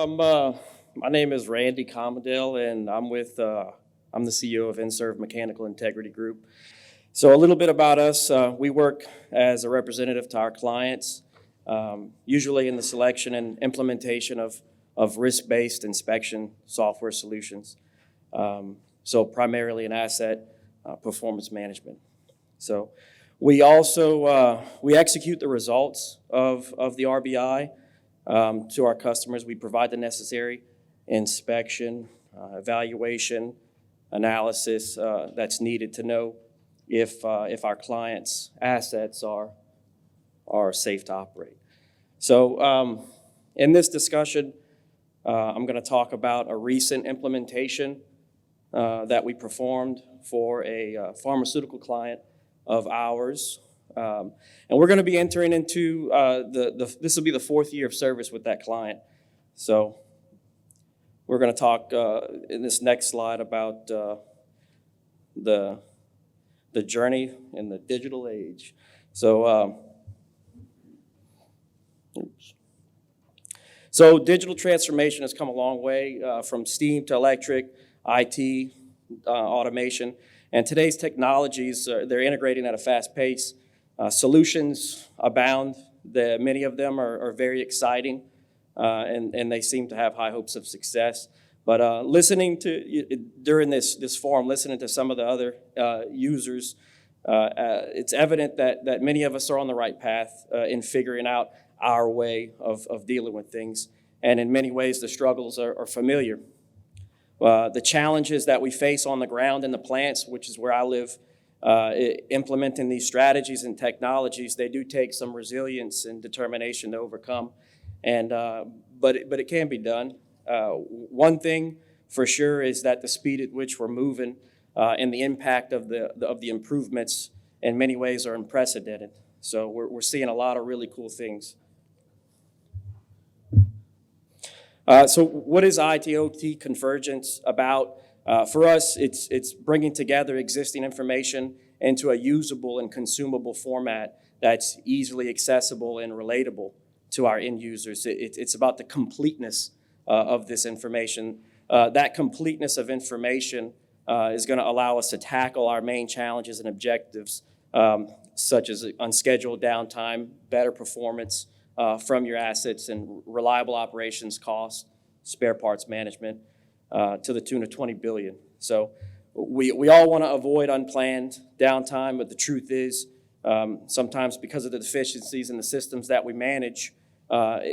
My name is Randy Camardelle, and I'm the CEO of Inserve Mechanical Integrity Group. So a little bit about us. We work as a representative to our clients, usually in the selection and implementation of risk-based inspection software solutions. So primarily in asset performance management. So we also, we execute the results of the RBI to our customers. We provide the necessary inspection, evaluation, analysis that's needed to know if our clients' assets are safe to operate. So in this discussion, I'm going to talk about a recent implementation that we performed for a pharmaceutical client of ours. And we're going to be entering into, this will be the 4th year of service with that client. So we're going to talk in this next slide about the journey in the digital age. So, So digital transformation has come a long way from steam to electric, IT, automation. And today's technologies, they're integrating at a fast pace. Solutions abound. Many of them are very exciting, and they seem to have high hopes of success. But listening to, during this forum, listening to some of the other users, it's evident that many of us are on the right path in figuring out our way of dealing with things. And in many ways, the struggles are familiar. The challenges that we face on the ground in the plants, which is where I live, implementing these strategies and technologies, they do take some resilience and determination to overcome. And but it can be done. One thing for sure is that the speed at which we're moving and the impact of the improvements in many ways are unprecedented. So we're seeing a lot of really cool things. So what is IT/OT Convergence about? For us, it's bringing together existing information into a usable and consumable format that's easily accessible and relatable to our end users. It's about the completeness of this information. That completeness of information is going to allow us to tackle our main challenges and objectives, such as unscheduled downtime, better performance from your assets, and reliable operations costs, spare parts management, to the tune of $20 billion. So we all want to avoid unplanned downtime, but the truth is sometimes because of the deficiencies in the systems that we manage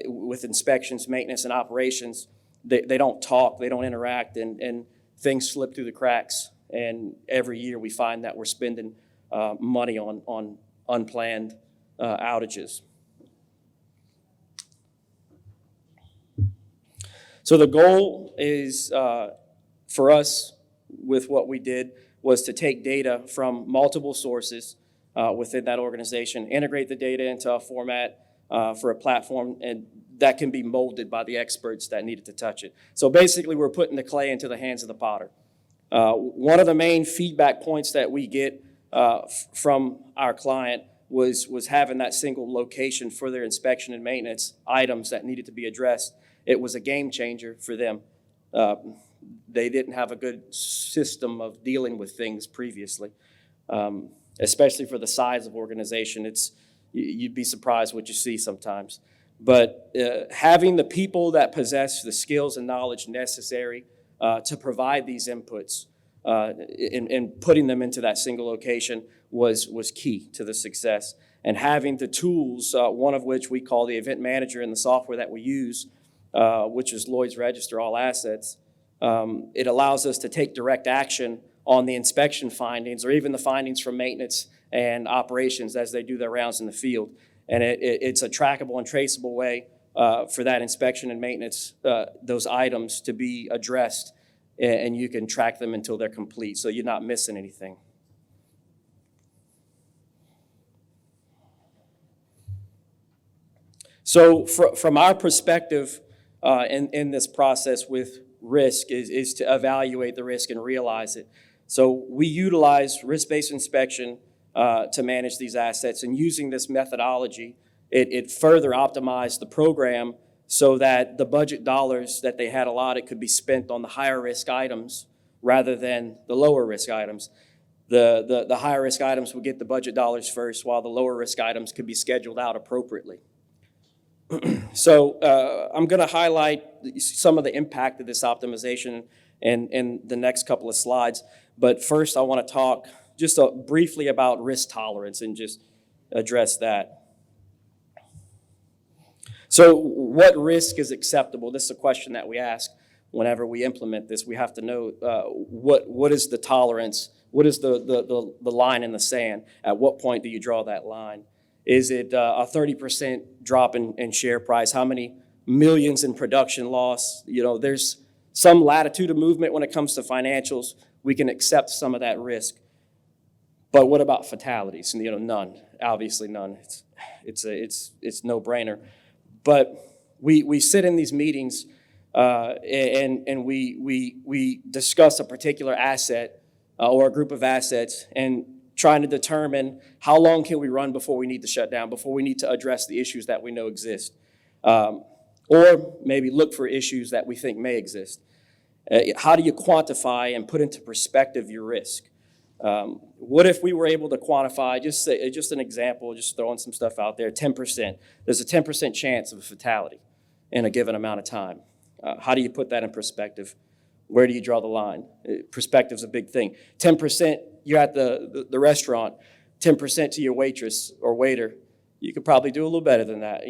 with inspections, maintenance, and operations, they don't talk, they don't interact, and things slip through the cracks. And every year we find that we're spending money on unplanned outages. So the goal is for us with what we did was to take data from multiple sources within that organization, integrate the data into a format for a platform, and that can be molded by the experts that needed to touch it. So basically, we're putting the clay into the hands of the potter. One of the main feedback points that we get from our client was having that single location for their inspection and maintenance items that needed to be addressed. It was a game changer for them. They didn't have a good system of dealing with things previously, especially for the size of organization. You'd be surprised what you see sometimes. But having the people that possess the skills and knowledge necessary to provide these inputs and putting them into that single location was key to the success. And having the tools, one of which we call the event manager in the software that we use, which is Lloyd's Register All Assets, it allows us to take direct action on the inspection findings or even the findings from maintenance and operations as they do their rounds in the field. And it's a trackable and traceable way for that inspection and maintenance, those items to be addressed, and you can track them until they're complete, so you're not missing anything. So from our perspective in this process with risk is to evaluate the risk and realize it. So we utilize risk-based inspection to manage these assets, and using this methodology, it further optimized the program so that the budget dollars that they had allotted could be spent on the higher risk items rather than the lower risk items. The higher risk items would get the budget dollars first, while the lower risk items could be scheduled out appropriately. So I'm going to highlight some of the impact of this optimization in the next couple of slides. But first, I want to talk just briefly about risk tolerance and just address that. So what risk is acceptable? This is a question that we ask whenever we implement this. We have to know what is the tolerance, what is the line in the sand? At what point do you draw that line? Is it a 30% drop in share price? How many millions in production loss? There's some latitude of movement when it comes to financials. We can accept some of that risk. But what about fatalities? None. Obviously none. It's no brainer. But we sit in these meetings and we discuss a particular asset or a group of assets and trying to determine how long can we run before we need to shut down, before we need to address the issues that we know exist, or maybe look for issues that we think may exist. How do you quantify and put into perspective your risk? What if we were able to quantify, just an example, just throwing some stuff out there, 10%. There's a 10% chance of a fatality in a given amount of time. How do you put that in perspective? Where do you draw the line? Perspective's a big thing. 10%, you're at the restaurant, 10% to your waitress or waiter. You could probably do a little better than that,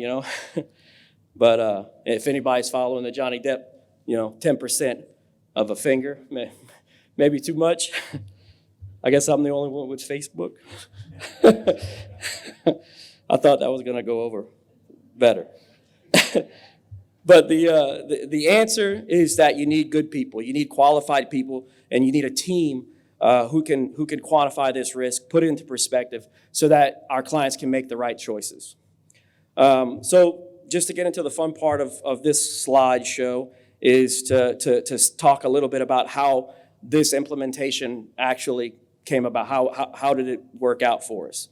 But if anybody's following the Johnny Depp, 10% of a finger, maybe too much. I guess I'm the only one with Facebook. I thought that was going to go over better. But the answer is that you need good people. You need qualified people, and you need a team who can quantify this risk, put it into perspective, so that our clients can make the right choices. So just to get into the fun part of this slideshow is to talk a little bit about how this implementation actually came about. How did it work out for us?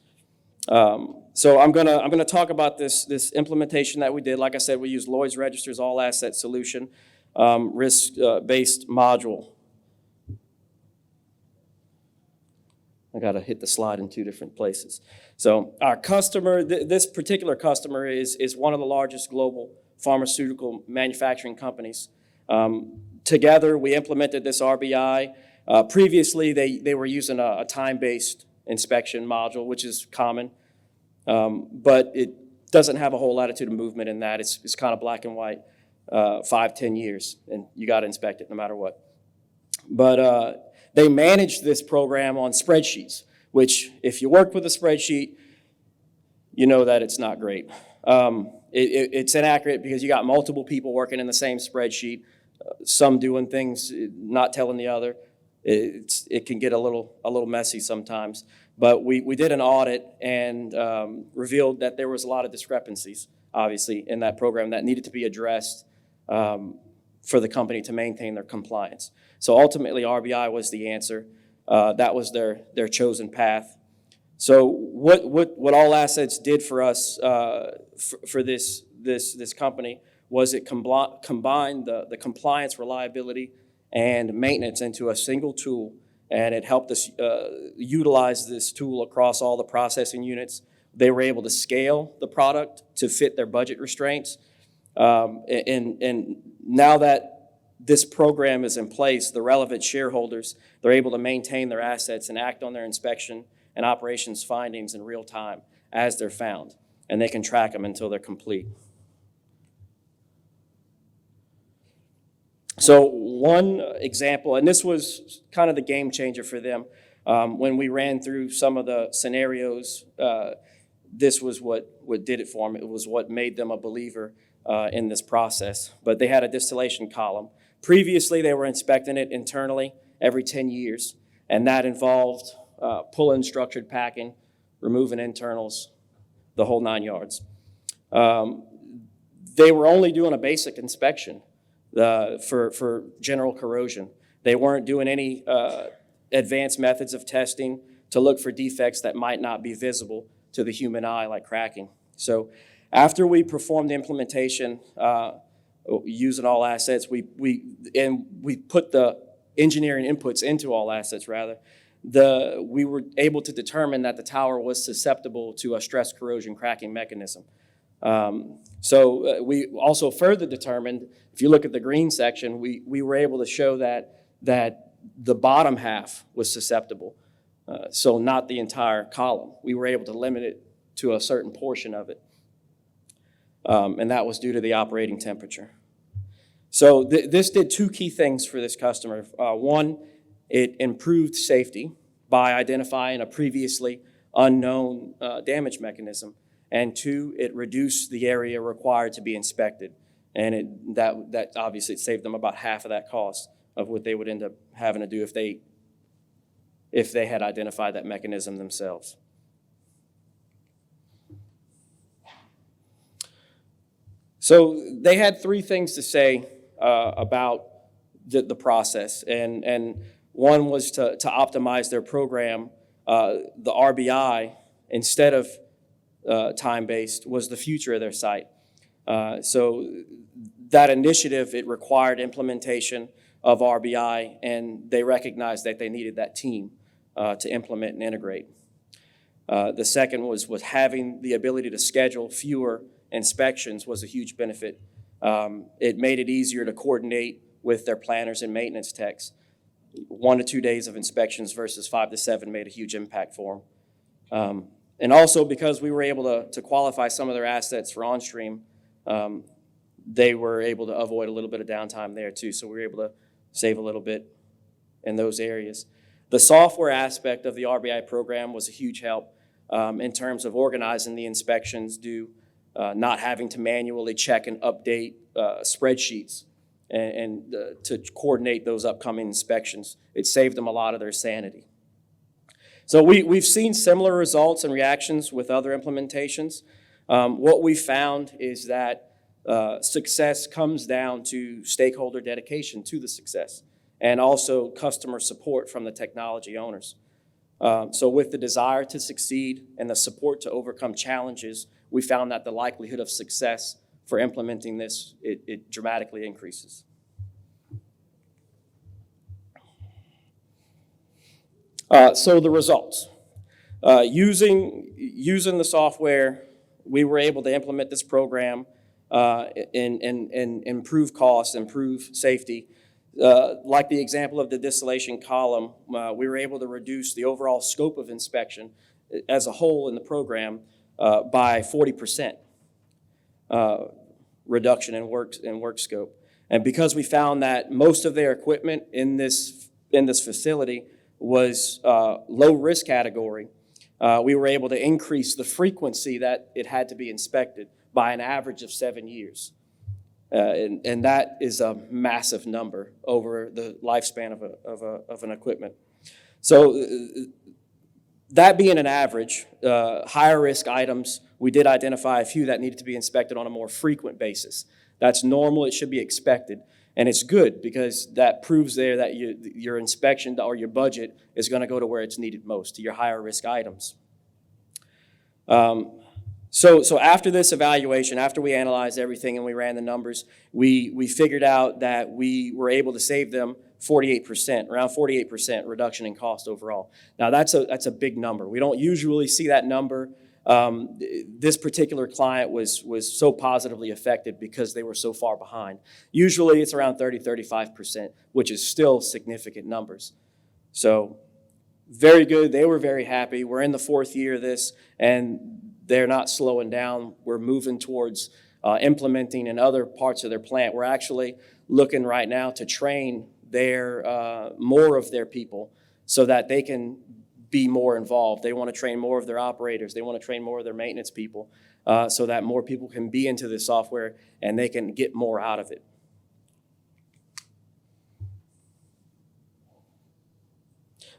So I'm gonna talk about this implementation that we did. Like I said, we used Lloyd's Register's All Asset Solution risk-based module. I gotta hit the slide in two different places. So our customer, this particular customer is one of the largest global pharmaceutical manufacturing companies. Together, we implemented this RBI. Previously, they were using a time-based inspection module, which is common, but it doesn't have a whole latitude of movement in that. It's kind of black and white, 5-10 years, and you got to inspect it no matter what. But they managed this program on spreadsheets, which if you work with a spreadsheet, you know that it's not great. It's inaccurate because you got multiple people working in the same spreadsheet, some doing things, not telling the other. It can get a little messy sometimes. But we did an audit and revealed that there was a lot of discrepancies, obviously, in that program that needed to be addressed for the company to maintain their compliance. So ultimately, RBI was the answer. That was their chosen path. So what All Assets did for us for this company was it combined the compliance, reliability, and maintenance into a single tool, and it helped us utilize this tool across all the processing units. They were able to scale the product to fit their budget restraints, and now that this program is in place, the relevant shareholders, they're able to maintain their assets and act on their inspection and operations findings in real time as they're found, and they can track them until they're complete. So one example, and this was kind of the game changer for them, when we ran through some of the scenarios, this was what did it for them. It was what made them a believer in this process. But they had a distillation column. Previously, they were inspecting it internally every 10 years, and that involved pulling structured packing, removing internals, the whole 9 yards. They were only doing a basic inspection for general corrosion. They weren't doing any advanced methods of testing to look for defects that might not be visible to the human eye, like cracking. So After we performed the implementation using all assets, we put the engineering inputs into all assets rather. We were able to determine that the tower was susceptible to a stress corrosion cracking mechanism. So we also further determined, if you look at the green section, we were able to show that the bottom half was susceptible, so not the entire column. We were able to limit it to a certain portion of it, and that was due to the operating temperature. So this did two key things for this customer. One, it improved safety by identifying a previously unknown damage mechanism. And two, it reduced the area required to be inspected. And that obviously saved them about half of that cost of what they would end up having to do if they had identified that mechanism themselves. So they had three things to say about the process. And one was to optimize their program. The RBI, instead of time-based, was the future of their site. So that initiative, it required implementation of RBI, and they recognized that they needed that team to implement and integrate. The second was having the ability to schedule fewer inspections was a huge benefit. It made it easier to coordinate with their planners and maintenance techs. 1 to 2 days of inspections versus 5 to 7 made a huge impact for them. And also because we were able to qualify some of their assets for on-stream, they were able to avoid a little bit of downtime there too. So we were able to save a little bit in those areas. The software aspect of the RBI program was a huge help in terms of organizing the inspections due not having to manually check and update spreadsheets and to coordinate those upcoming inspections. It saved them a lot of their sanity. So we've seen similar results and reactions with other implementations. What we found is that success comes down to stakeholder dedication to the success and also customer support from the technology owners. So with the desire to succeed and the support to overcome challenges, we found that the likelihood of success for implementing this, it dramatically increases. So the results. Using the software, we were able to implement this program and improve costs, improve safety. Like the example of the distillation column, we were able to reduce the overall scope of inspection as a whole in the program by 40% reduction in work scope. And because we found that most of their equipment in this facility was low risk category, we were able to increase the frequency that it had to be inspected by an average of 7 years. And that is a massive number over the lifespan of an equipment. So that being an average, higher risk items, we did identify a few that needed to be inspected on a more frequent basis. That's normal, it should be expected. And it's good because that proves there that your inspection or your budget is going to go to where it's needed most, to your higher risk items. So after this evaluation, after we analyzed everything and we ran the numbers, we figured out that we were able to save them 48%, around 48% reduction in cost overall. Now that's a big number. We don't usually see that number. This particular client was so positively affected because they were so far behind. Usually it's around 30-35%, which is still significant numbers. So very good. They were very happy. We're in the 4th year of this, and they're not slowing down. We're moving towards implementing in other parts of their plant. We're actually looking right now to train more of their people so that they can be more involved. They want to train more of their operators. They want to train more of their maintenance people so that more people can be into the software and they can get more out of it.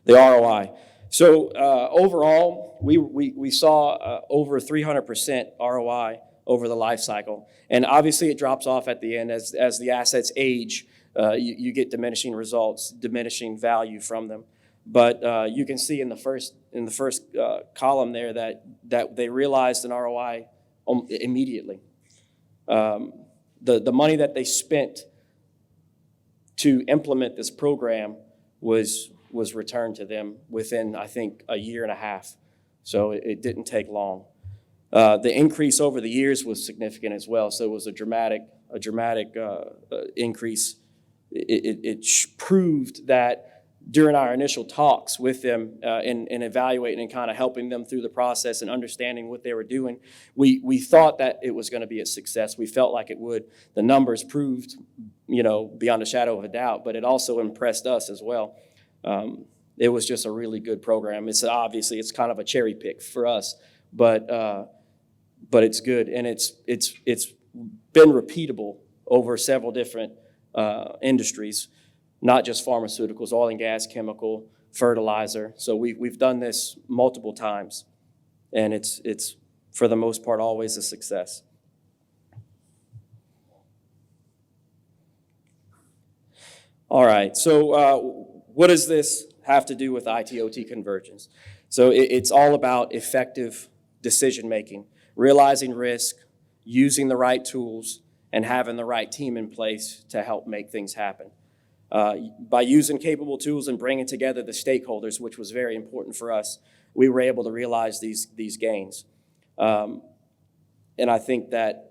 The ROI. So overall, we saw over 300% ROI over the life cycle. And obviously it drops off at the end as the assets age. You get diminishing results, diminishing value from them. But you can see in the first column there that they realized an ROI immediately. The money that they spent to implement this program was returned to them within, I think, a year and a half. So it didn't take long. The increase over the years was significant as well. So it was a dramatic increase. It proved that during our initial talks with them in evaluating and kind of helping them through the process and understanding what they were doing, we thought that it was going to be a success. We felt like it would. The numbers proved, beyond a shadow of a doubt, but it also impressed us as well. It was just a really good program. It's kind of a cherry pick for us, but it's good, and it's been repeatable over several different industries, not just pharmaceuticals, oil and gas, chemical, fertilizer. So we've done this multiple times, and it's for the most part always a success. All right, so what does this have to do with IT/OT convergence? So it's all about effective decision-making, realizing risk, using the right tools, and having the right team in place to help make things happen. By using capable tools and bringing together the stakeholders, which was very important for us, we were able to realize these gains. And I think that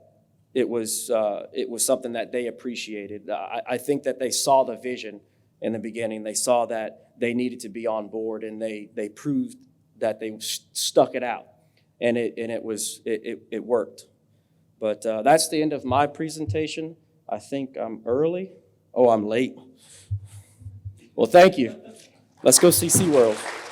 it was something that they appreciated. I think that they saw the vision in the beginning. They saw that they needed to be on board, and they proved that they stuck it out, and it worked. But that's the end of my presentation. I think I'm early. Oh, I'm late. Well, thank you. Let's go see SeaWorld.